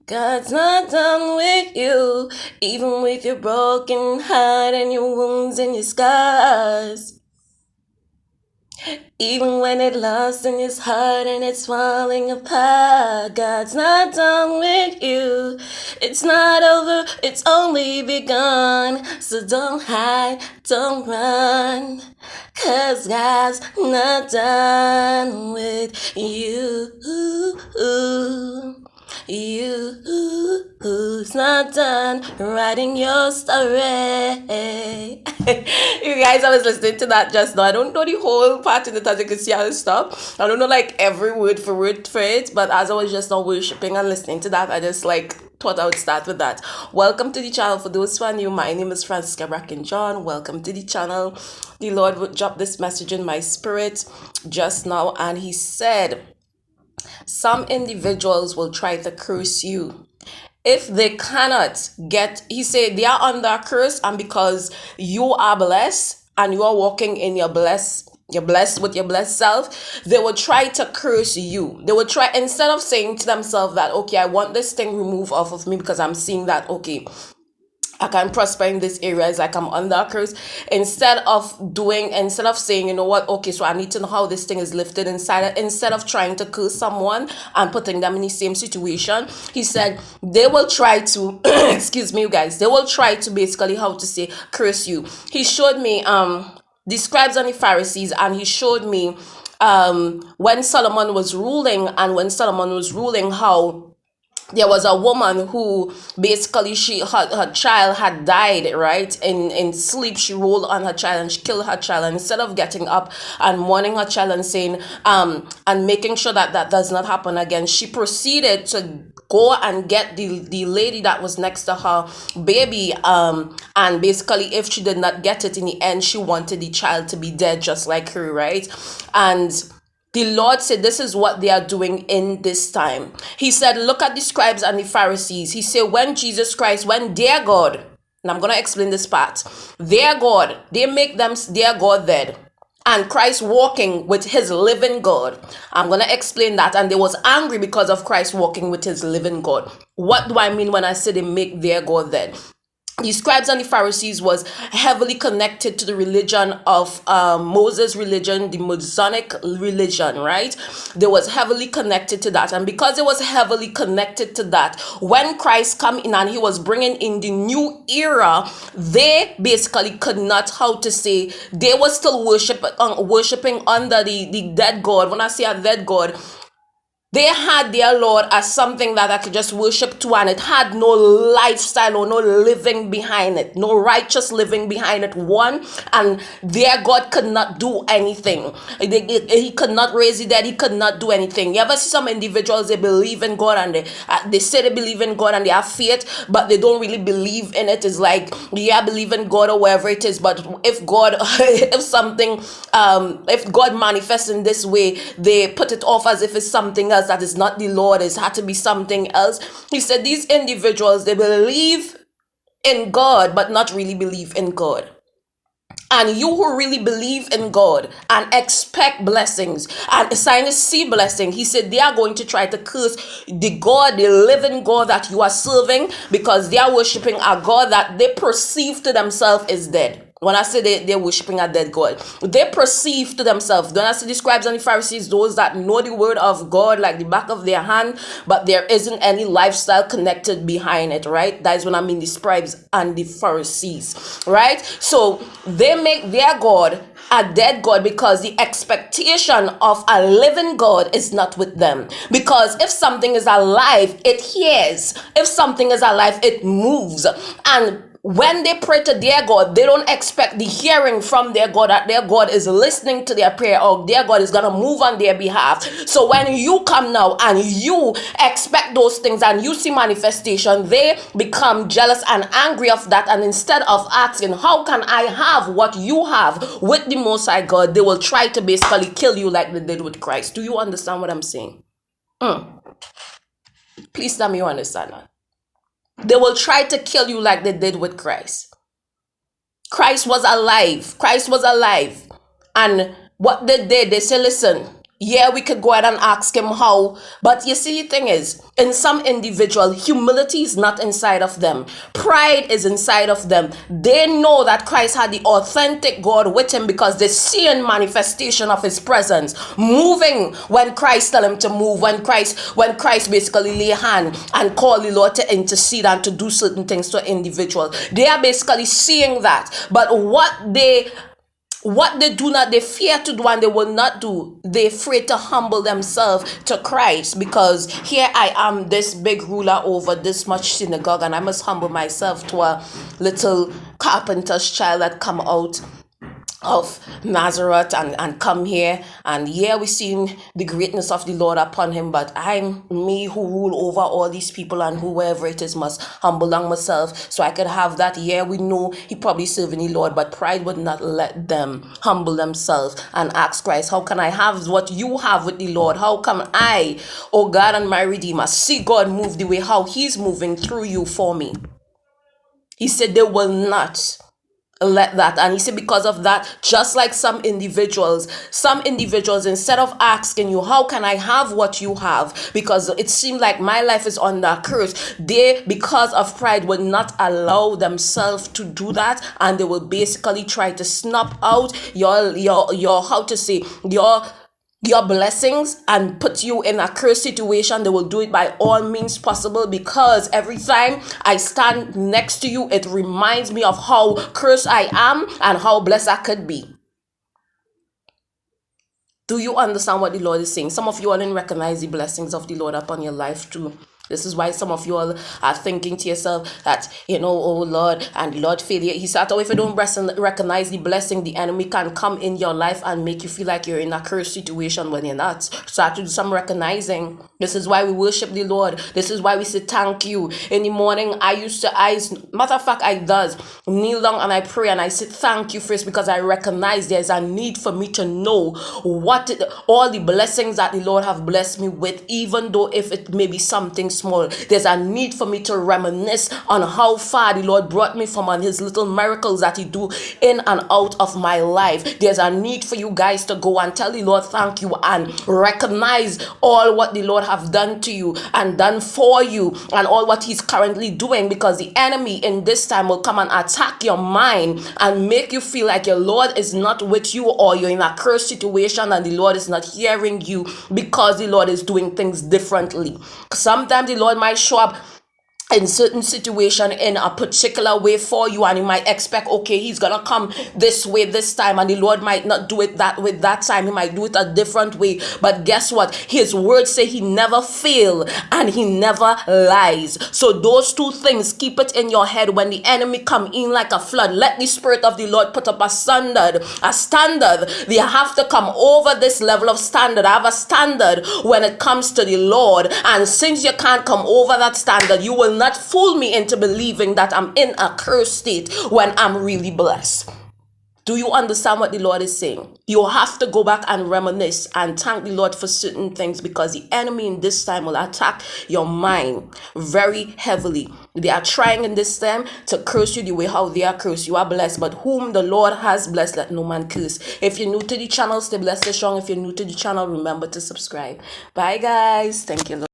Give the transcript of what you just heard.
God's not done with you, even with your broken heart and your wounds and your scars. Even when it lost in his heart and it's falling apart, God's not done with you. It's not over, it's only begun. So don't hide, don't run, 'cause God's not done with you. You's not done writing your story. You guys, I was listening to that just now. I don't know the whole part in it, as you can see how it stopped. I don't know like every word for it, but as I was just now worshiping and listening to that, I just like thought I would start with that. Welcome to the channel. For those who are new, my name is Fransica Brackin John. Welcome to the channel. The Lord would drop this message in my spirit just now, and He said, some individuals will try to curse you if they cannot get, he said, they are under a curse, and because you are blessed and you are walking in you're blessed with your blessed self, they will try to curse you. They will try, instead of saying to themselves that, okay, I want this thing removed off of me because I'm seeing that, okay, I can prosper in this area. It's like I'm under a curse. Instead of saying, you know what, okay, so I need to know how this thing is lifted inside. Instead of trying to curse someone and putting them in the same situation, he said they will try to, excuse me, you guys, they will try to basically, how to say, curse you. He showed me the scribes and the Pharisees, and he showed me when Solomon was ruling, how there was a woman who basically her child had died, right? In sleep, she rolled on her child and she killed her child. And instead of getting up and warning her child and saying and making sure that that does not happen again, she proceeded to go and get the lady that was next to her baby, and basically if she did not get it in the end, she wanted the child to be dead just like her, right? And the Lord said, this is what they are doing in this time. He said, look at the scribes and the Pharisees. He said, when Jesus Christ, when their God, and I'm going to explain this part, their God, they make them their God dead, and Christ walking with his living God. I'm going to explain that. And they was angry because of Christ walking with his living God. What do I mean when I say they make their God dead? The scribes and the Pharisees was heavily connected to the religion of Moses' religion, the Mosaic religion, right? They was heavily connected to that. And because it was heavily connected to that, when Christ come in and he was bringing in the new era, they basically could not, how to say, they were still worshiping under the dead God. When I say a dead God, they had their Lord as something that I could just worship to, and it had no lifestyle or no living behind it, no righteous living behind it. One, and their God could not do anything. He could not raise the dead. He could not do anything. You ever see some individuals, they believe in God and they say they believe in God and they have faith, but they don't really believe in it. It's like, yeah, I believe in God or whatever it is, but if God, if God manifests in this way, they put it off as if it's something else that is not the Lord. It had to be something else. He said these individuals, they believe in God but not really believe in God. And you who really believe in God and expect blessings and sign to see blessing, he said they are going to try to curse the God, the living God that you are serving, because they are worshiping a God that they perceive to themselves is dead. When I say they're worshiping a dead God, they perceive to themselves. When I say the scribes and the Pharisees, those that know the word of God like the back of their hand, but there isn't any lifestyle connected behind it, right? That is when I mean the scribes and the Pharisees, right? So they make their God a dead God because the expectation of a living God is not with them. Because if something is alive, it hears. If something is alive, it moves. And when they pray to their God, they don't expect the hearing from their God, that their God is listening to their prayer or their God is going to move on their behalf. So when you come now and you expect those things and you see manifestation, they become jealous and angry of that. And instead of asking, how can I have what you have with the Most High God, they will try to basically kill you like they did with Christ. Do you understand what I'm saying? Please tell me you understand that. They will try to kill you like they did with Christ. Christ was alive. Christ was alive. And what they did, they say, listen, Yeah, we could go ahead and ask him how. But you see, the thing is, in some individual, humility is not inside of them. Pride is inside of them. They know that Christ had the authentic God with him because they see a manifestation of his presence moving when Christ tell him to move, when Christ basically lay hand and call the Lord to intercede and to do certain things to individuals. They are basically seeing that. But what they do not, they fear to do and they will not do, they afraid to humble themselves to Christ, because here I am, this big ruler over this much synagogue, and I must humble myself to a little carpenter's child that come out of Nazareth and come here. And yeah, we seen the greatness of the Lord upon him, but I'm me who rule over all these people, and whoever it is must humble down myself so I could have that. Yeah, we know he probably serving the Lord, but pride would not let them humble themselves and ask Christ, how can I have what you have with the Lord? How come I, oh God and my Redeemer, see God move the way how he's moving through you for me? He said they will not let that. And he said, because of that, just like some individuals, instead of asking you, how can I have what you have, because it seemed like my life is under a curse, they, because of pride, would not allow themselves to do that, and they will basically try to snap out your how to say, your blessings and put you in a cursed situation. They will do it by all means possible, because every time I stand next to you, it reminds me of how cursed I am and how blessed I could be. Do you understand what the Lord is saying? Some of you all didn't recognize the blessings of the Lord upon your life too. This is why some of you all are thinking to yourself that, oh Lord, and the Lord failed you. He said, oh, if you don't recognize the blessing, the enemy can come in your life and make you feel like you're in a cursed situation when you're not. Start to do some recognizing. This is why we worship the Lord. This is why we say thank you. In the morning, matter of fact, I does kneel down and I pray and I say thank you first, because I recognize there's a need for me to know all the blessings that the Lord have blessed me with, even though if it may be something small. There's a need for me to reminisce on how far the Lord brought me from, on his little miracles that he do in and out of my life. There's a need for you guys to go and tell the Lord thank you and recognize all what the Lord have done to you and done for you and all what he's currently doing, because the enemy in this time will come and attack your mind and make you feel like your Lord is not with you, or you're in a cursed situation and the Lord is not hearing you, because the Lord is doing things differently. Sometimes the Lord might show up in certain situation in a particular way for you, and you might expect, okay, he's gonna come this way this time, and the Lord might not do it that way that time. He might do it a different way. But guess what? His words say he never fail and he never lies. So those two things, keep it in your head. When the enemy come in like a flood, let the Spirit of the Lord put up a standard. They have to come over this level of standard. I have a standard when it comes to the Lord, and since you can't come over that standard, you will not fool me into believing that I'm in a cursed state when I'm really blessed. Do you understand what the Lord is saying? You have to go back and reminisce and thank the Lord for certain things, because the enemy in this time will attack your mind very heavily. They are trying in this time to curse you the way how they are cursed. You are blessed, but whom the Lord has blessed, let no man curse. If you're new to the channel, stay blessed, stay strong. If you're new to the channel, remember to subscribe. Bye guys. Thank you, Lord.